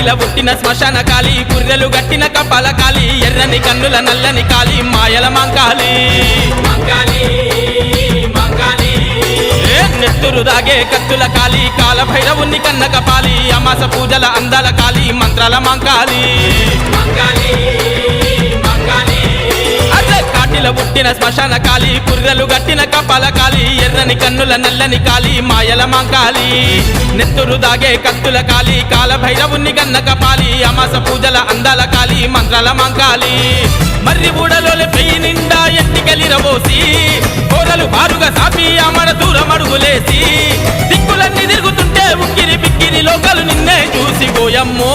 కాటిల పుట్టిన శ్మశాన కాలి గుర్రెలు గట్టిన కపాల కాలి ఎర్రని కన్నుల నల్లని కాలి మాయల మంకాలి నెత్తురు దాగే కత్తుల కాలి కాల భైరవుని కన్న కపాలి అమాస పూజల అందాల కాలి మంత్రాల మంకాలి కాటిల పుట్టిన శ్మశాన కాలి కుర్రెలు గట్టిన కపాల కాలి ఎర్రని కన్నుల నల్లని కాలి మాయల మంకాలి నెత్తురు దాగే కత్తుల కాలి కాల భైరవుని కన్న కపాలి అమాస పూజల అందాల కాలి మంత్రాల మంకాలి మర్రి ఊడలోని పెయ్యి నిండా ఎట్టికెళ్ళిరబోసి కోరలు బారుగా సాపి అమర దూరం అడుగులేసి దిక్కులన్నీ తిరుగుతుంటే ఉక్కిరి బిక్కిరి లోకలు నిన్నే చూసి పోయమ్మో